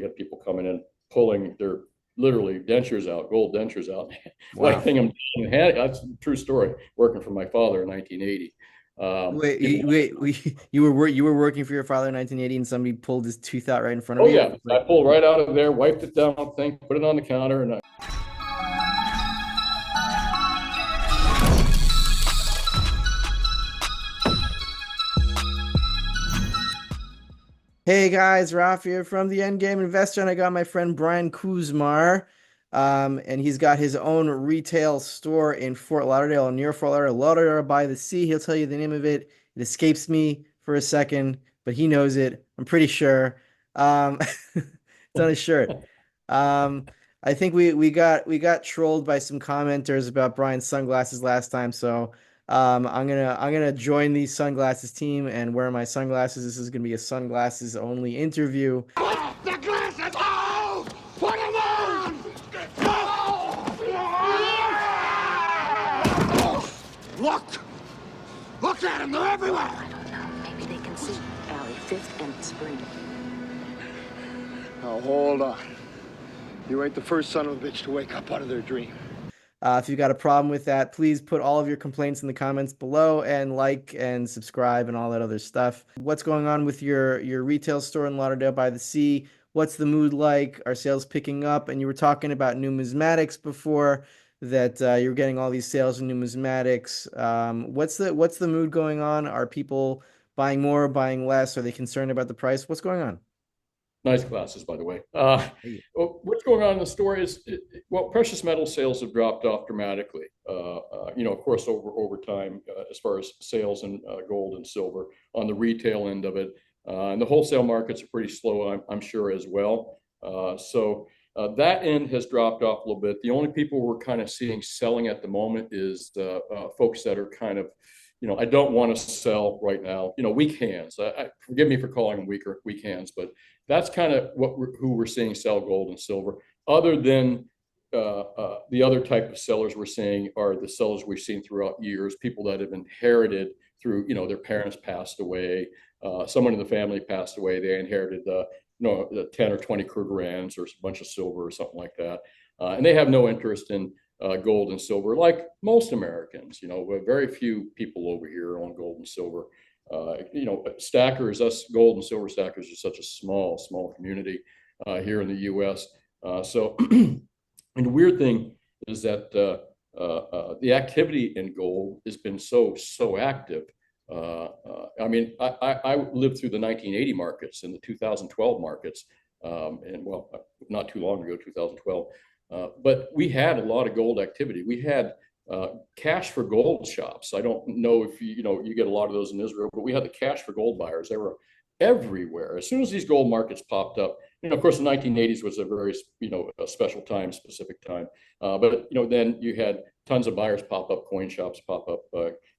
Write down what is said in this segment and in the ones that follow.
We had people coming in, pulling their literally dentures out, gold dentures out, Wow. wiping them down. That's a true story, working for my father in 1980. People, You were working for your father in 1980 and somebody pulled his tooth out right in front of oh you? yeah, I pulled right out of there, wiped it down, thing, put it on the counter, and Hey guys, Rafi here from the Endgame Investor, and I got my friend Brian Kuzmar, and he's got his own retail store in Fort Lauderdale, near Fort Lauderdale by the sea. He'll tell you the name of it. It escapes me for a second, but he knows it. I'm pretty sure. It's on his shirt. Um, I think we got trolled by some commenters about Brian's sunglasses last time, so I'm gonna join the sunglasses team and wear my sunglasses. This is gonna be a sunglasses only interview. The glasses! Oh! Put them on! Look! Look at them! They're everywhere! I don't know. Maybe they can see. Alley, 5th and Spring. Now hold on. You ain't the first son of a bitch to wake up out of their dream. If you got a problem with that, please put all of your complaints in the comments below and like and subscribe and all that other stuff. What's going on with your retail store in Lauderdale by the Sea? What's the mood like? Are sales picking up? And you were talking about numismatics before that you're getting all these sales in numismatics. What's the mood going on? Are people buying more, buying less? Are they concerned about the price? What's going on? nice glasses, by the way. What's going on in the store is, well, precious metal sales have dropped off dramatically. Of course, over time, as far as sales in gold and silver on the retail end of it, and the wholesale markets are pretty slow, I'm sure as well. That end has dropped off a little bit. The only people we're kind of seeing selling at the moment is folks that are kind of, I don't want to sell right now. Weak hands. Forgive me for calling them weak hands, but that's kind of who we're seeing sell gold and silver. Other than the other type of sellers we're seeing are the sellers we've seen throughout years, people that have inherited through, their parents passed away, someone in the family passed away, they inherited the 10 or 20 Krugerrands or a bunch of silver or something like that. And they have no interest in gold and silver, like most Americans. Very few people over here own gold and silver. Stackers, us gold and silver stackers, are such a small community here in the U.S. And the weird thing is that the activity in gold has been so active. I lived through the 1980 markets and the 2012 markets, and well, not too long ago, 2012. But we had a lot of gold activity. We had cash for gold shops. I don't know if you get a lot of those in Israel, but we had the cash for gold buyers. They were everywhere. As soon as these gold markets popped up, of course, the 1980s was a very, a special time, specific time. But then you had tons of buyers pop up, coin shops pop up,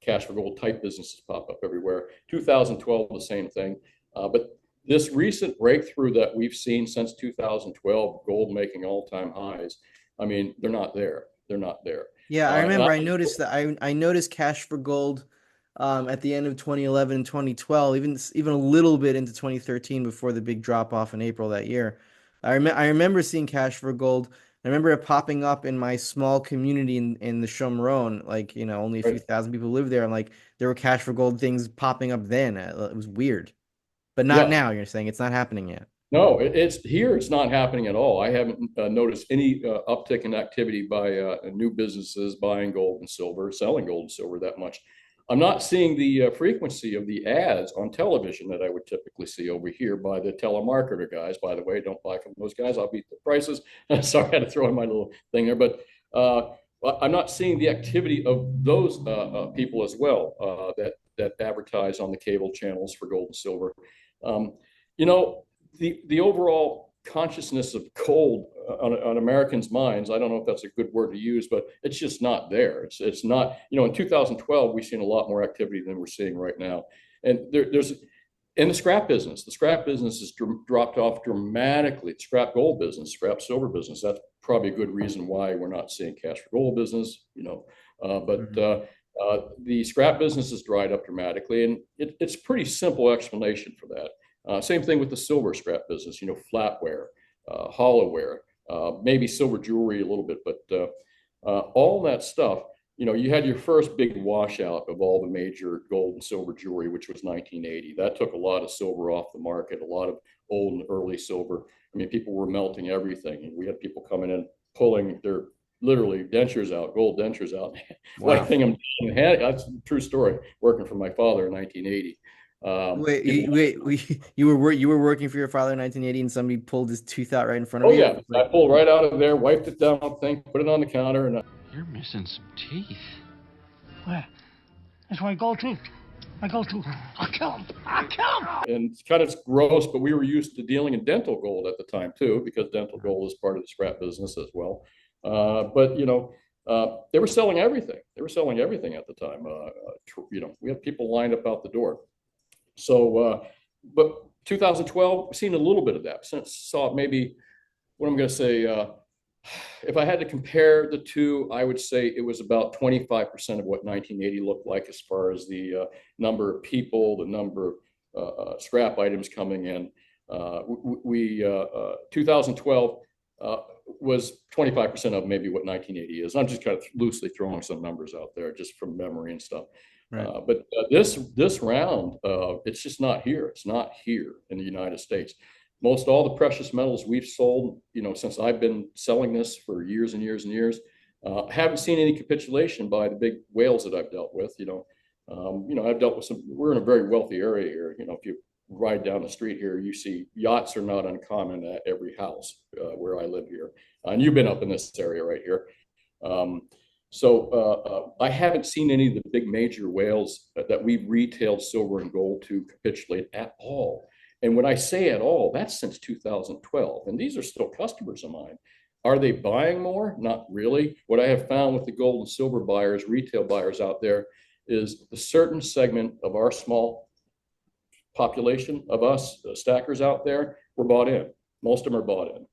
cash for gold type businesses pop up everywhere. 2012, the same thing. But this recent breakthrough that we've seen since 2012, gold making all-time highs, they're not there. They're not there. Yeah, I remember. I noticed that. I noticed cash for gold at the end of 2011 and 2012, even a little bit into 2013 before the big drop off in April that year. I remember seeing cash for gold. I remember it popping up in my small community in the Shomron, like only a few thousand people live there, and like there were cash for gold things popping up then. It was weird, but not Yeah. now. You're saying it's not happening yet. No, it's here. It's not happening at all. I haven't noticed any uptick in activity by new businesses buying gold and silver, selling gold and silver that much. I'm not seeing the frequency of the ads on television that I would typically see over here by the telemarketer guys. By the way, don't buy from those guys. I'll beat the prices. Sorry, I had to throw in my little thing there, but I'm not seeing the activity of those people as well that advertise on the cable channels for gold and silver. Um, you know, the overall consciousness of gold on Americans' minds, I don't know if that's a good word to use, but it's just not there. It's not, in 2012, we've seen a lot more activity than we're seeing right now. And there's in the scrap business. The scrap business has dropped off dramatically. The scrap gold business, scrap silver business. That's probably a good reason why we're not seeing cash for gold business, the scrap business has dried up dramatically, and it's pretty simple explanation for that. Same thing with the silver scrap business, flatware. hollowware, maybe silver jewelry a little bit, but all that stuff. You had your first big washout of all the major gold and silver jewelry, which was 1980. That took a lot of silver off the market, a lot of old and early silver. I mean, people were melting everything, and we had people coming in pulling their literally dentures out, gold dentures out, Wow. lifting them. That's a true story. Working for my father in 1980. You were working for your father in 1980, and somebody pulled his tooth out right in front of Oh you? yeah, I pulled right out of there, wiped it down, put it on the counter, and You're missing some teeth. Where? That's where I go to. I'll kill him. and it's kind of gross, but we were used to dealing in dental gold at the time too, because dental gold is part of the scrap business as well. But they were selling everything. They were selling everything at the time. We had people lined up out the door. So, but 2012, we've seen a little bit of that. Since saw maybe what I'm going to say. If I had to compare the two, I would say it was about 25% of what 1980 looked like as far as the number of people, the number of scrap items coming in. 2012 was 25% of maybe what 1980 is. I'm just kind of loosely throwing some numbers out there just from memory and stuff. Right. But this round, it's just not here. It's not here in the United States. Most all the precious metals we've sold, since I've been selling this for years and years and years, haven't seen any capitulation by the big whales that I've dealt with. I've dealt with some. We're in a very wealthy area here. If you ride down the street here, you see yachts are not uncommon at every house where I live here. And you've been up in this area right here. So I haven't seen any of the big major whales that we've retailed silver and gold to capitulate at all. And when I say at all, that's since 2012. And these are still customers of mine. Are they buying more? Not really. What I have found with the gold and silver buyers, retail buyers out there, is a certain segment of our small population of us stackers out there were bought in. Most of them are bought in.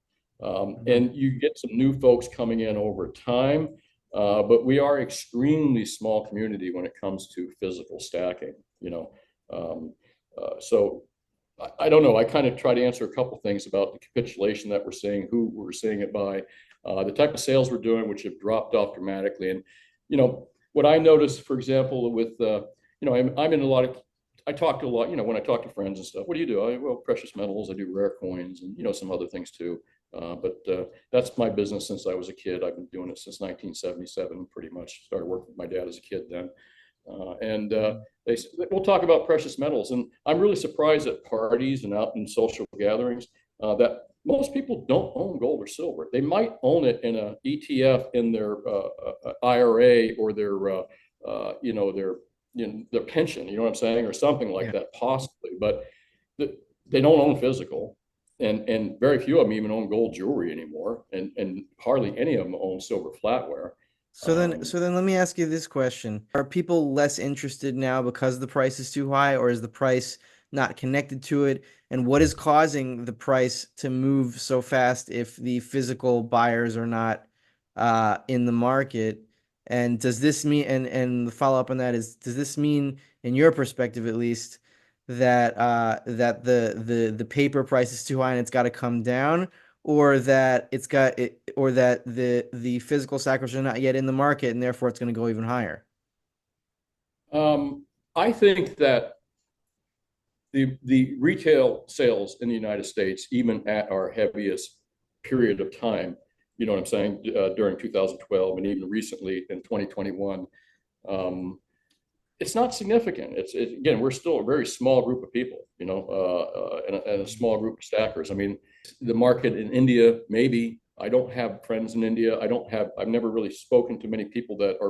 And you get some new folks coming in over time. But we are extremely small community when it comes to physical stacking, so I don't know. I kind of try to answer a couple of things about the capitulation that we're seeing, who we're seeing it by, the type of sales we're doing, which have dropped off dramatically. And, what I noticed, for example, with, I'm in a lot of, I talk to a lot, when I talk to friends and stuff, what do you do? Well, precious metals, I do rare coins and, some other things too. But that's my business since I was a kid. I've been doing it since 1977, pretty much. Started working with my dad as a kid then. We'll talk about precious metals, and I'm really surprised at parties and out in social gatherings that most people don't own gold or silver. They might own it in an ETF in their IRA or their pension. You know what I'm saying, or something like that, possibly. But they don't own physical, and very few of them even own gold jewelry anymore, and hardly any of them own silver flatware. So then let me ask you this question. Are people less interested now because the price is too high, or is the price not connected to it? And what is causing the price to move so fast if the physical buyers are not in the market? And does this mean, and the follow-up on that is, does this mean, in your perspective at least, that that the paper price is too high and it's got to come down? Or that the physical stackers are not yet in the market and therefore it's going to go even higher? I think that the retail sales in the United States, even at our heaviest period of time, you know what I'm saying, during 2012 and even recently in 2021, it's not significant. Again, we're still a very small group of people, and a small group of stackers. I mean, the market in India, maybe. I don't have friends in India. I've never really spoken to many people that are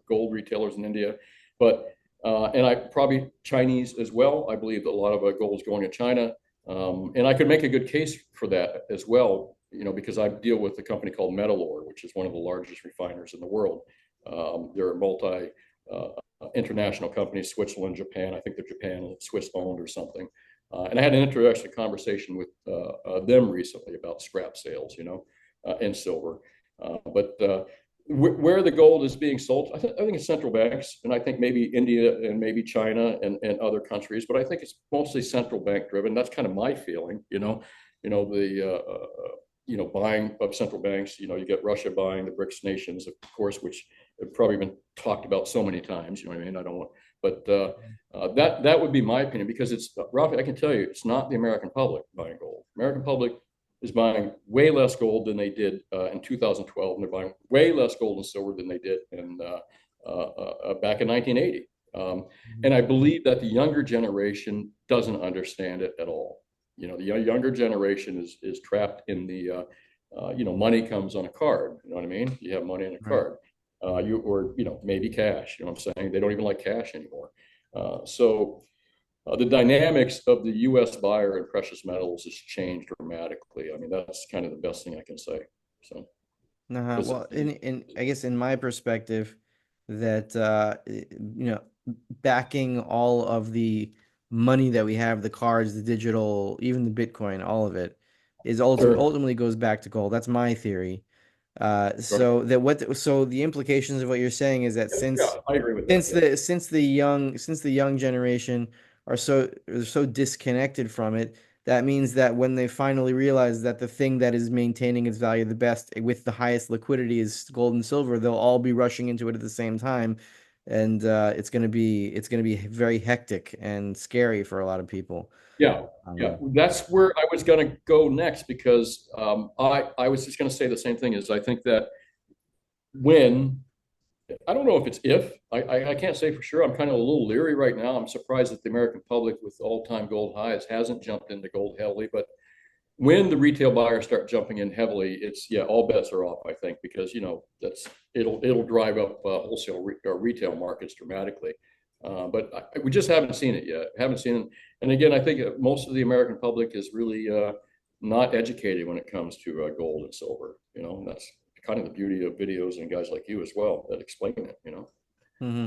gold retailers in India, but, and I probably Chinese as well. I believe that a lot of gold is going to China. And I could make a good case for that as well, because I deal with a company called Metalor, which is one of the largest refiners in the world. They're a international companies, Switzerland, Japan. I think they're Japan, Swiss owned or something. And I had an interesting conversation with them recently about scrap sales, and silver. But where the gold is being sold, I think it's central banks, and I think maybe India and maybe China and other countries, but I think it's mostly central bank driven. That's kind of my feeling, buying of central banks. You get Russia buying the BRICS nations, of course, which have probably been talked about so many times. You know what I mean? I don't want, but that would be my opinion, because it's Rafi. I can tell you, it's not the American public buying gold. American public is buying way less gold than they did in 2012, and they're buying way less gold and silver than they did back in 1980. And I believe that the younger generation doesn't understand it at all. The younger generation is trapped in the money comes on a card. You know what I mean? You have money on a card, maybe cash. You know what I'm saying? They don't even like cash anymore. So the dynamics of the U.S. buyer in precious metals has changed dramatically. I mean, that's kind of the best thing I can say. So, Well, in I guess in my perspective, that backing all of the money that we have, the cards, the digital, even the Bitcoin, all of it is ultimately goes back to gold. That's my theory. So the implications of what you're saying is that I agree with that. since the young generation are so disconnected from it, that means that when they finally realize that the thing that is maintaining its value the best with the highest liquidity is gold and silver, they'll all be rushing into it at the same time, and it's gonna be very hectic and scary for a lot of people. Yeah, yeah, that's where I was going to go next, because I was just going to say the same thing. Is I think that when I don't know if it's if I can't say for sure. I'm kind of a little leery right now. I'm surprised that the American public, with all-time gold highs, hasn't jumped into gold heavily. But when the retail buyers start jumping in heavily, it's all bets are off. I think, because it'll drive up wholesale or retail markets dramatically. But we just haven't seen it yet. Haven't seen it. And again, I think most of the American public is really not educated when it comes to gold and silver. And that's kind of the beauty of videos and guys like you as well that explain it. Hmm.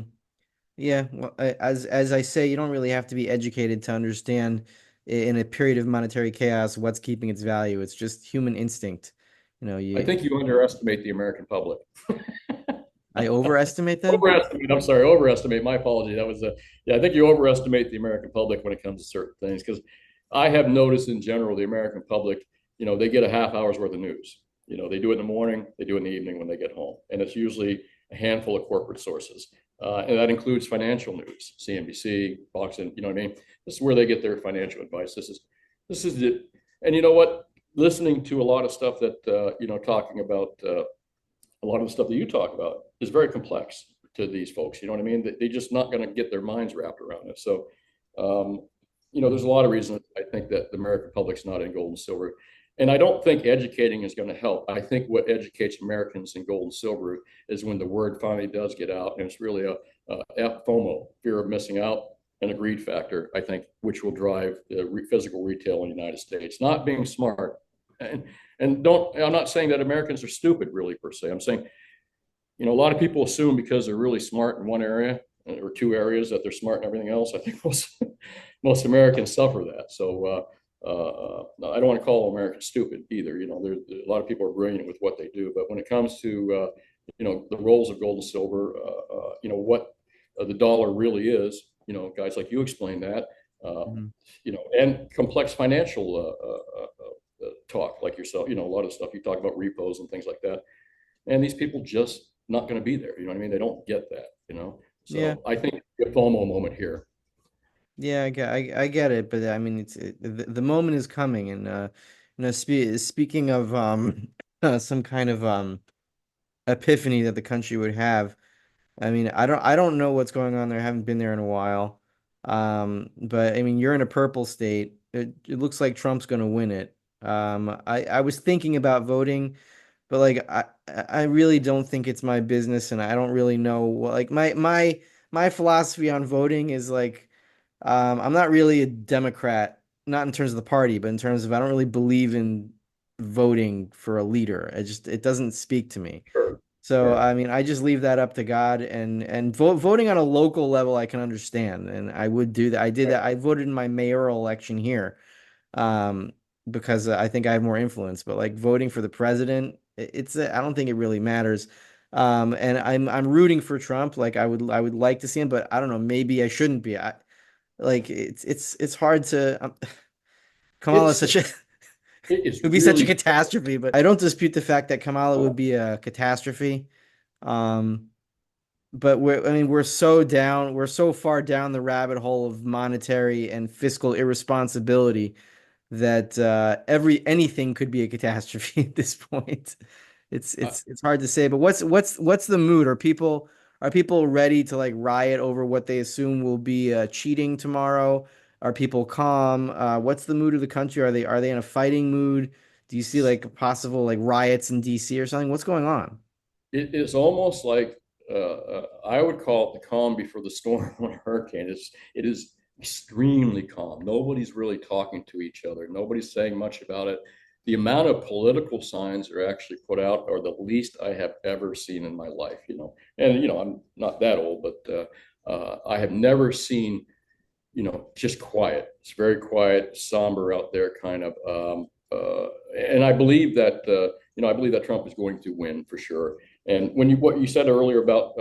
Yeah, well, as I say, you don't really have to be educated to understand in a period of monetary chaos what's keeping its value. It's just human instinct. I think you underestimate the American public. I overestimate them. Overestimate. I'm sorry, overestimate. My apology. That was yeah. I think you overestimate the American public when it comes to certain things, because I have noticed in general the American public, they get a half hour's worth of news. They do it in the morning, they do it in the evening when they get home, and it's usually a handful of corporate sources, and that includes financial news, CNBC, Fox, and you know what I mean. This is where they get their financial advice. This is it. And you know what? Listening to a lot of stuff that talking about a lot of the stuff that you talk about is very complex to these folks. You know what I mean? They're just not going to get their minds wrapped around it. So, there's a lot of reasons I think that the American public's not in gold and silver. And I don't think educating is going to help. I think what educates Americans in gold and silver is when the word finally does get out, and it's really a FOMO, fear of missing out, and a greed factor, I think, which will drive the physical retail in the United States. Not being smart. I'm not saying that Americans are stupid, really, per se. I'm saying, a lot of people assume because they're really smart in one area or two areas that they're smart in everything else. I think most Americans suffer that. So I don't want to call Americans stupid either. A lot of people are brilliant with what they do, but when it comes to the roles of gold and silver, what the dollar really is, guys like you explain that, and complex financial talk like yourself, a lot of stuff you talk about repos and things like that, and these people just not going to be there. You know what I mean? They don't get that. So Yeah. I think a FOMO moment here. Yeah, I get it, but I mean, the moment is coming, and speaking of some kind of epiphany that the country would have. I mean, I don't know what's going on there. I haven't been there in a while. But I mean, you're in a purple state. It looks like Trump's going to win it. I was thinking about voting, but like I really don't think it's my business, and I don't really know like my philosophy on voting is like I'm not really a Democrat, not in terms of the party, but in terms of I don't really believe in voting for a leader. It doesn't speak to me. Sure. So Sure. I mean, I just leave that up to God, and voting on a local level I can understand, and I would do that. I did that. I voted in my mayoral election here, um, because I think I have more influence. But like voting for the president, I don't think it really matters. And I'm rooting for Trump. Like I would like to see him, but I don't know. Maybe I shouldn't be. Like it's hard to Kamala is It's such a It It is would be such a really, catastrophe, but I don't dispute the fact that Kamala would be a catastrophe. Um, but we're so down, we're so far down the rabbit hole of monetary and fiscal irresponsibility that anything could be a catastrophe at this point. It's uh, it's hard to say, but what's the mood? Are people ready to like riot over what they assume will be cheating tomorrow? Are people calm? What's the mood of the country? Are they in a fighting mood? Do you see like possible like riots in DC or something? What's going on? it is almost like I would call it the calm before the storm on a hurricane. It is extremely calm. Nobody's really talking to each other. Nobody's saying much about it. The amount of political signs that are actually put out are the least I have ever seen in my life. And I'm not that old, but I have never seen just quiet. It's very quiet, somber out there, kind of. And I believe that I believe that Trump is going to win for sure. And what you said earlier about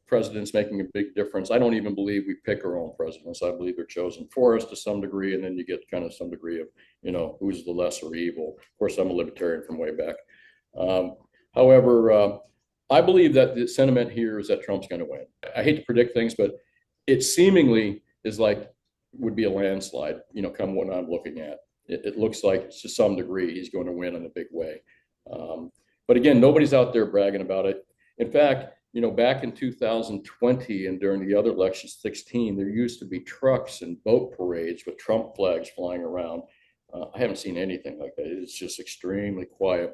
presidents making a big difference, I don't even believe we pick our own presidents. I believe they're chosen for us to some degree, and then you get kind of some degree of who's the lesser evil. Of course, I'm a libertarian from way back. Um, However, I believe that the sentiment here is that Trump's going to win. I hate to predict things, but it seemingly is like would be a landslide, come what I'm looking at. It looks like to some degree he's going to win in a big way. But again, nobody's out there bragging about it. In fact, back in 2020 and during the other elections, 16, there used to be trucks and boat parades with Trump flags flying around. I haven't seen anything like that. It's just extremely quiet,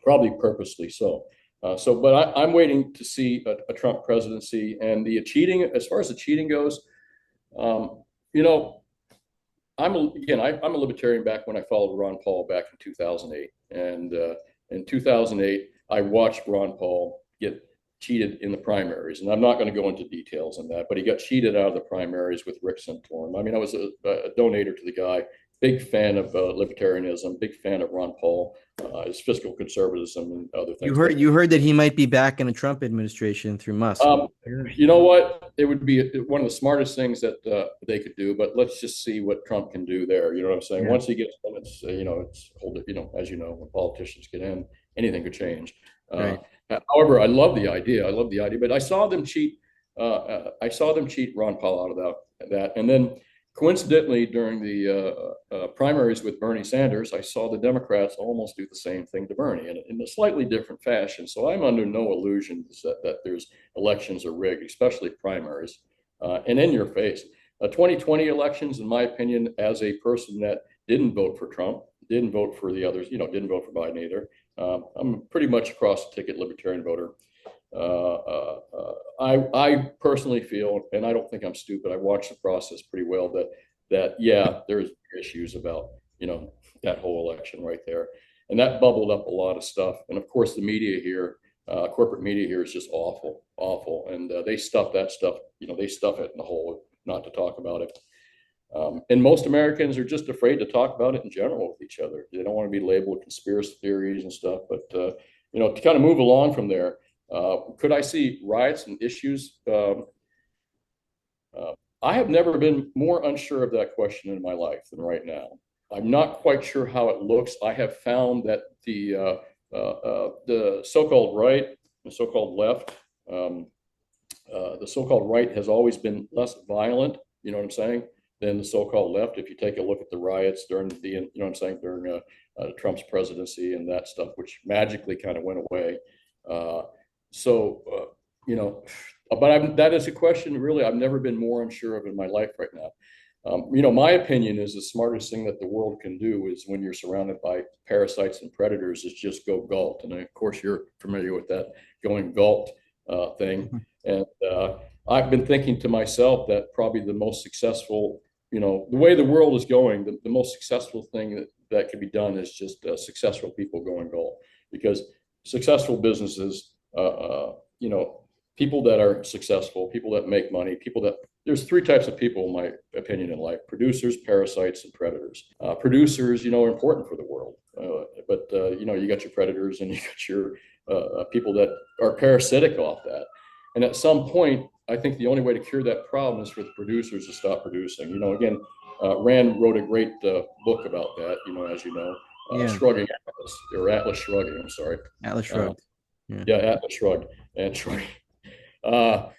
probably purposely so. But I'm waiting to see a Trump presidency and the cheating. As far as the cheating goes, um, you know, I'm a libertarian back when I followed Ron Paul back in 2008. And in 2008, I watched Ron Paul get cheated in the primaries. And I'm not going to go into details on that, but he got cheated out of the primaries with Rick Santorum. I mean, I was a donator to the guy, big fan of libertarianism, big fan of Ron Paul, his fiscal conservatism and other You things. heard you heard that he might be back in a Trump administration through Musk. Um, you know what? It would be one of the smartest things that they could do. But let's just see what Trump can do there. You know what I'm saying? Yeah. Once he gets in, it's hold it. As you know, when politicians get in, anything could change. Right. However, I love the idea. I love the idea. But I saw them cheat. I saw them cheat Ron Paul out of that, and then coincidentally during the primaries with Bernie Sanders, I saw the Democrats almost do the same thing to Bernie in a slightly different fashion. So I'm under no illusions that there's elections are rigged, especially primaries, and in your face. 2020 elections, in my opinion, as a person that didn't vote for Trump, didn't vote for the others, didn't vote for Biden either. I'm pretty much across the ticket libertarian voter. I personally feel, and I don't think I'm stupid. I watched the process pretty well. That yeah, there's issues about that whole election right there, and that bubbled up a lot of stuff. And of course, the media here, corporate media here, is just awful, awful, and they stuff that stuff. They stuff it in the hole, not to talk about it. And most Americans are just afraid to talk about it in general with each other. They don't want to be labeled conspiracy theories and stuff. But to kind of move along from there. Could I see riots and issues? I have never been more unsure of that question in my life than right now. I'm not quite sure how it looks. I have found that the so-called right, the so-called left, the so-called right has always been less violent. You know what I'm saying? Than the so-called left. If you take a look at the riots during during Trump's presidency and that stuff, which magically kind of went away. So, but that is a question really I've never been more unsure of in my life right now. My opinion is the smartest thing that the world can do is when you're surrounded by parasites and predators is just go galt. And of course, you're familiar with that going galt thing. And I've been thinking to myself that probably the most successful, the way the world is going, the most successful thing that can be done is just successful people going galt, because successful businesses, people that are successful, people that make money, there's three types of people, in my opinion, in life: producers, parasites, and predators. Producers, are important for the world, but you got your predators and you got your people that are parasitic off that. And at some point, I think the only way to cure that problem is for the producers to stop producing. Again, Rand wrote a great book about that, as you know, Yeah. Shrugging Atlas, or Atlas Shrugging, I'm sorry. Atlas Shrugged. Yeah, Atlas Shrugged and Shrugging. That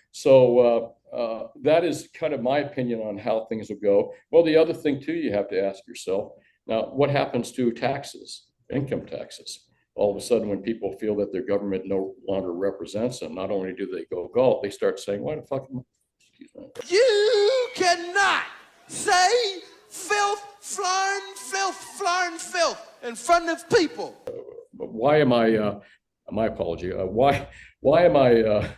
is kind of my opinion on how things will go. Well, the other thing too, you have to ask yourself, now, what happens to taxes, income taxes? All of a sudden, when people feel that their government no longer represents them, not only do they go gulp, they start saying, why the fuck am I? Excuse me. You cannot say filth, filth in front of people. Why am I, my apology, why am I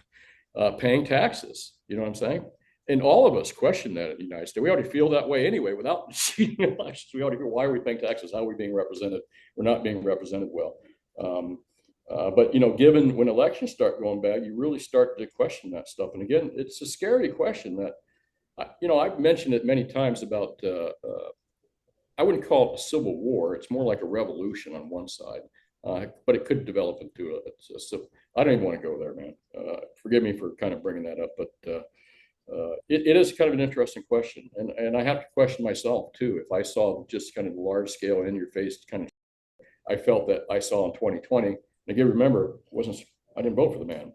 paying taxes? You know what I'm saying? And all of us question that in the United States. We already feel that way anyway without cheating elections. We already feel, why are we paying taxes? How are we being represented? We're not being represented well. But, given when elections start going bad, you really start to question that stuff. And again, it's a scary question that, I've mentioned it many times about, I wouldn't call it a civil war. It's more like a revolution on one side, but it could develop into I don't even want to go there, man. Forgive me for kind of bringing that up, but it is kind of an interesting question. And I have to question myself too. If I saw just kind of the large scale in your face kind of, I felt that I saw in 2020, and again, remember, I didn't vote for the man.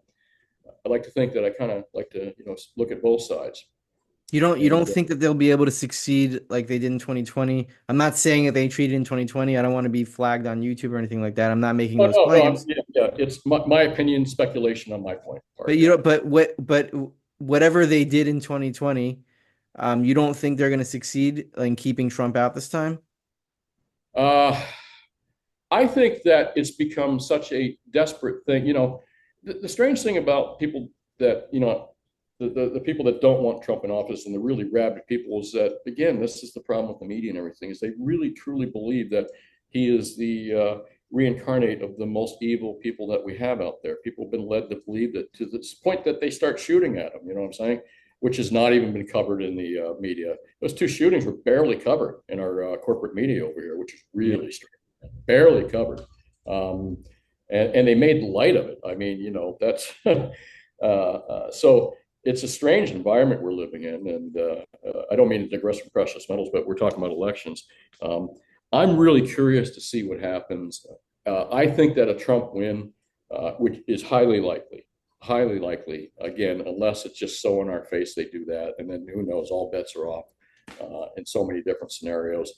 I like to think that I kind of like to, look at both sides. You don't think that they'll be able to succeed like they did in 2020? I'm not saying that they treated in 2020. I don't want to be flagged on YouTube or anything like that. I'm not making those claims. Yeah, it's my opinion, speculation on my point. But whatever they did in 2020, you don't think they're going to succeed in keeping Trump out this time? I think that it's become such a desperate thing. The strange thing about people that, the people that don't want Trump in office and the really rabid people is that, again, this is the problem with the media and everything, is they really truly believe that he is the reincarnate of the most evil people that we have out there. People have been led to believe that, to this point that they start shooting at him, you know what I'm saying? Which has not even been covered in the media. Those two shootings were barely covered in our corporate media over here, which is really strange. Barely covered. And they made light of it. I mean, that's so it's a strange environment we're living in. And I don't mean to digress from precious metals, but we're talking about elections. I'm really curious to see what happens. I think that a Trump win, which is highly likely, again, unless it's just so in our face they do that. And then who knows, all bets are off in so many different scenarios.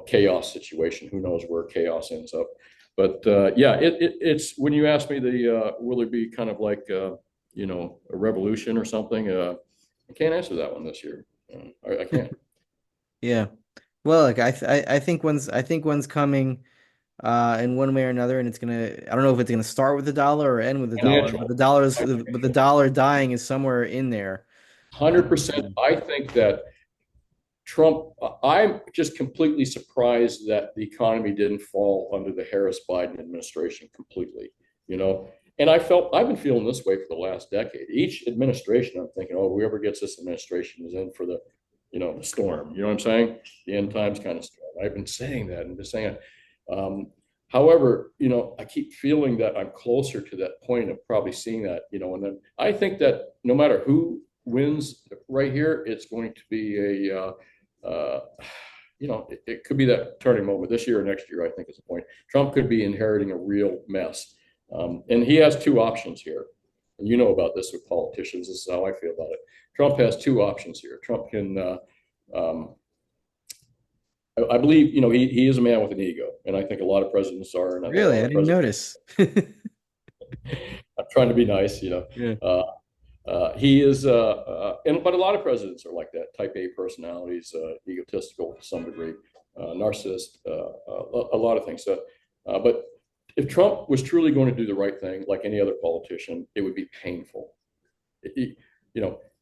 Chaos situation, who knows where chaos ends up. But it's when you ask me will there be kind of like a revolution or something, I can't answer that one this year. I can't. Yeah, well, like I think one's coming in one way or another, and I don't know if it's gonna start with the dollar or end with the dollar, but the dollar dying is somewhere in there. 100%. I think that Trump, I'm just completely surprised that the economy didn't fall under the Harris-Biden administration completely, And I've been feeling this way for the last decade. Each administration, I'm thinking, whoever gets this administration is in for the, the storm. You know what I'm saying? The end times kind of storm. I've been saying that and just saying it. However, I keep feeling that I'm closer to that point of probably seeing that, and then I think that no matter who wins right here, it's going to be it could be that turning moment this year or next year, I think is the point. Trump could be inheriting a real mess. And he has two options here. And you know about this with politicians. This is how I feel about it. Trump has two options here. Trump can, I believe, he is a man with an ego. And I think a lot of presidents are. And really? I didn't notice. I'm trying to be nice, Yeah. He is, but a lot of presidents are like that, type A personalities, egotistical to some degree, narcissist, a lot of things. But if Trump was truly going to do the right thing, like any other politician, it would be painful.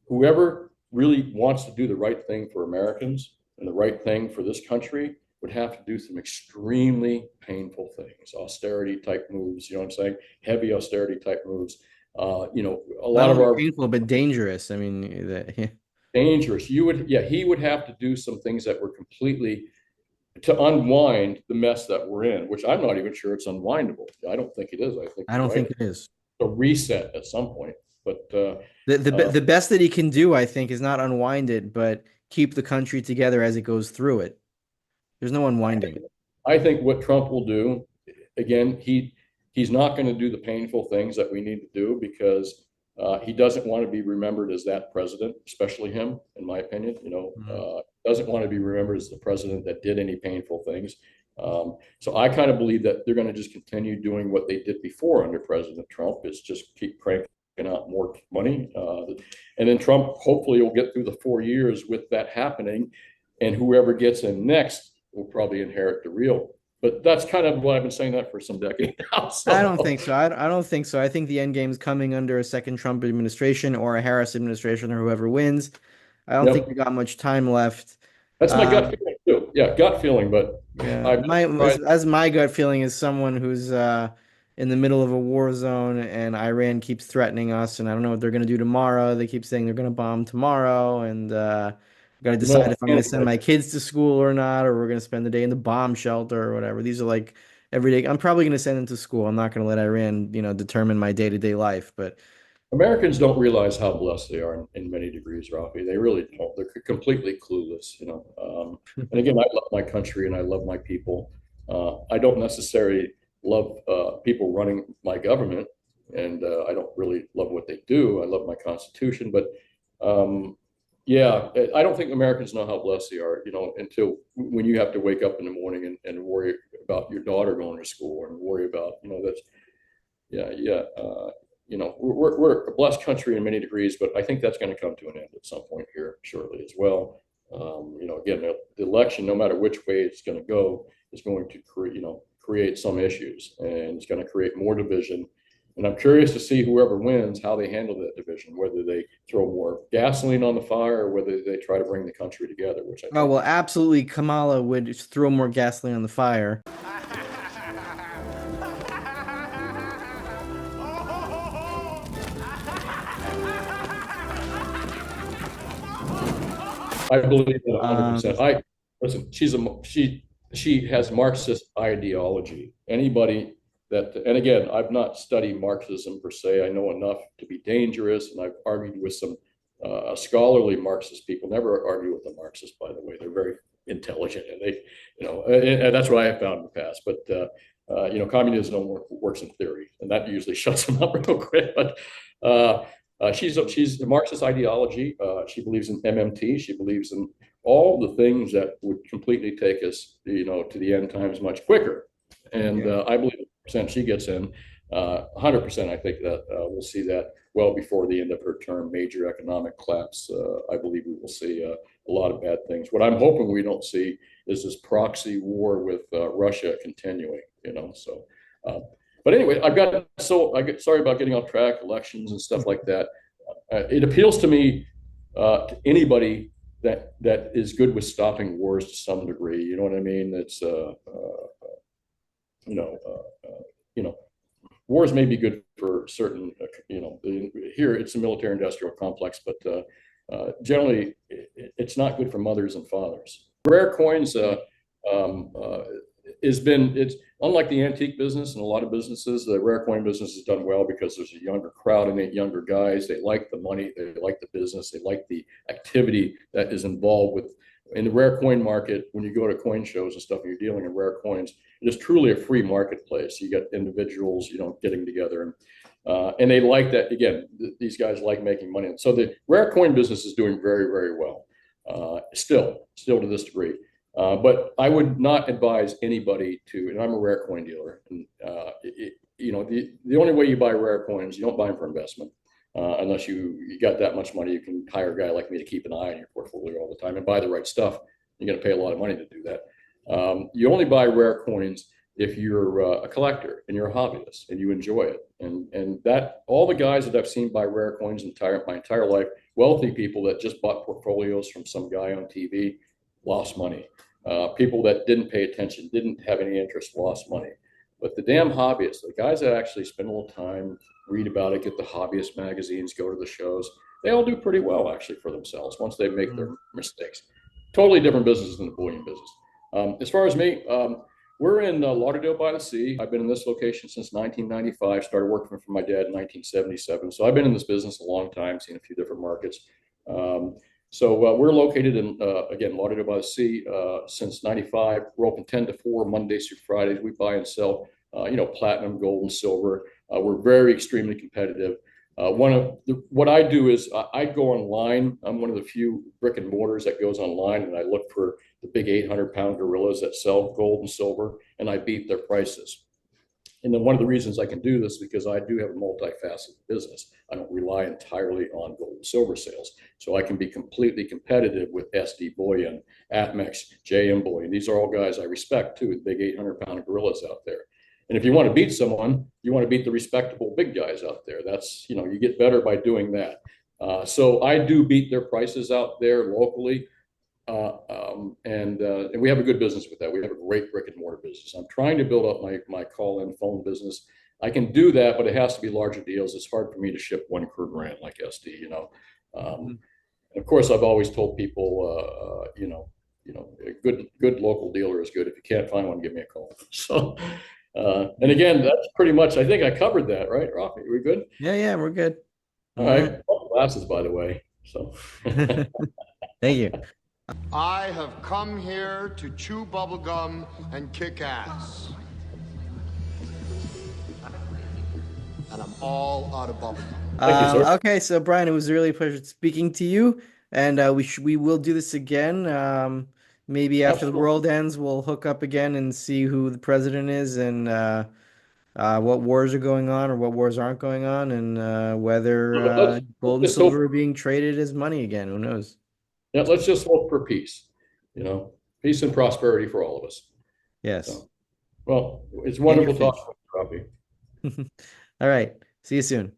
Whoever really wants to do the right thing for Americans and the right thing for this country would have to do some extremely painful things, austerity type moves, you know what I'm saying? Heavy austerity type moves. A lot of our painful but dangerous. I mean, dangerous. He would have to do some things that were completely to unwind the mess that we're in, which I'm not even sure it's unwindable. I don't think it is. I don't think it is. A reset at some point. But the best that he can do, I think, is not unwind it, but keep the country together as it goes through it. There's no unwinding it. I think what Trump will do, again, he's not going to do the painful things that we need to do because he doesn't want to be remembered as that president, especially him, in my opinion. Doesn't want to be remembered as the president that did any painful things. So I kind of believe that they're going to just continue doing what they did before under President Trump, is just keep cranking out more money. And then Trump hopefully will get through the 4 years with that happening, and whoever gets in next will probably inherit the real. But that's kind of what I've been saying that for some decades now. So. I don't think so. I don't think so. I think the end game's coming under a second Trump administration or a Harris administration or whoever wins. I don't think we got much time left. That's my gut feeling too. Yeah, gut feeling. But yeah, my gut feeling is someone who's in the middle of a war zone and Iran keeps threatening us, and I don't know what they're going to do tomorrow. They keep saying they're going to bomb tomorrow, and got to decide if I'm going to send my kids to school or not, or we're going to spend the day in the bomb shelter or whatever. These are like everyday. I'm probably going to send them to school. I'm not going to let Iran, determine my day-to-day life. But Americans don't realize how blessed they are in many degrees, Rafi. They really don't. They're completely clueless, And again, I love my country and I love my people. I don't necessarily love people running my government, and I don't really love what they do. I love my Constitution, but yeah, I don't think Americans know how blessed they are, until when you have to wake up in the morning and worry about your daughter going to school and worry about, that's, we're a blessed country in many degrees, but I think that's going to come to an end at some point here shortly as well. Again, the election, no matter which way it's going to go, is going to create some issues, and it's going to create more division. And I'm curious to see whoever wins, how they handle that division, whether they throw more gasoline on the fire or whether they try to bring the country together, which I think. Oh, well, absolutely. Kamala would throw more gasoline on the fire. I believe that 100%. Listen, she has Marxist ideology. Anybody that, and again, I've not studied Marxism per se. I know enough to be dangerous, and I've argued with some scholarly Marxist people. Never argue with the Marxists, by the way. They're very intelligent, and they, and that's what I have found in the past. But communism don't works in theory, and that usually shuts them up real quick. But she's a Marxist ideology. She believes in MMT. She believes in all the things that would completely take us, to the end times much quicker. And I believe the percent she gets in, 100%. I think that we'll see that well before the end of her term. Major economic collapse. I believe we will see a lot of bad things. What I'm hoping we don't see is this proxy war with Russia continuing. So. But anyway, sorry about getting off track, elections and stuff like that. It appeals to me, to anybody that is good with stopping wars to some degree. You know what I mean? It's wars may be good for certain. Here it's a military-industrial complex, but generally it's not good for mothers and fathers. Rare coins it's unlike the antique business and a lot of businesses. The rare coin business has done well because there's a younger crowd in it, younger guys. They like the money, they like the business, they like the activity that is involved with. In the rare coin market, when you go to coin shows and stuff, and you're dealing in rare coins, it is truly a free marketplace. You get individuals, getting together, and they like that. Again, these guys like making money. So the rare coin business is doing very, very well, still to this degree. But I would not advise anybody to, and I'm a rare coin dealer, and the only way you buy rare coins, you don't buy them for investment, unless you got that much money. You can hire a guy like me to keep an eye on your portfolio all the time and buy the right stuff. You're going to pay a lot of money to do that. You only buy rare coins if you're a collector and you're a hobbyist and you enjoy it. And that all the guys that I've seen buy rare coins my entire life, wealthy people that just bought portfolios from some guy on TV, lost money. People that didn't pay attention, didn't have any interest, lost money. But the damn hobbyists, the guys that actually spend a little time, read about it, get the hobbyist magazines, go to the shows, they all do pretty well actually for themselves once they make their mistakes. Totally different business than the bullion business. As far as me, we're in Lauderdale by the Sea. I've been in this location since 1995, started working for my dad in 1977. So I've been in this business a long time, seen a few different markets. So we're located in, again, Lauderdale by the Sea since 95. We're open 10 to 4 Mondays through Fridays. We buy and sell, platinum, gold, and silver. We're very extremely competitive. What I do is I go online. I'm one of the few brick and mortars that goes online, and I look for the big 800-pound gorillas that sell gold and silver, and I beat their prices. And then one of the reasons I can do this is because I do have a multifaceted business. I don't rely entirely on gold and silver sales. So I can be completely competitive with SD Bullion, Atmex, JM Bullion. These are all guys I respect too, the big 800-pound gorillas out there. And if you want to beat someone, you want to beat the respectable big guys out there. That's, you get better by doing that. So I do beat their prices out there locally. And we have a good business with that. We have a great brick and mortar business. I'm trying to build up my call-in phone business. I can do that, but it has to be larger deals. It's hard for me to ship one per grant like SD, And of course, I've always told people, a good local dealer is good. If you can't find one, give me a call. So, and again, that's pretty much, I think I covered that, right, Rafi? Are we good? Yeah, we're good. All right. Glasses, by the way. So, thank you. I have come here to chew bubblegum and kick ass. And I'm all out of bubblegum. Thank you, sir. Okay, so Brian, it was really a pleasure speaking to you, and we will do this again. Maybe after the world ends, we'll hook up again and see who the president is and what wars are going on or what wars aren't going on, and whether gold and silver are being traded as money again. Who knows? Yeah, let's just hope for peace. Peace and prosperity for all of us. Yes. So, well, it's wonderful talking to you, Rafi. All right. See you soon.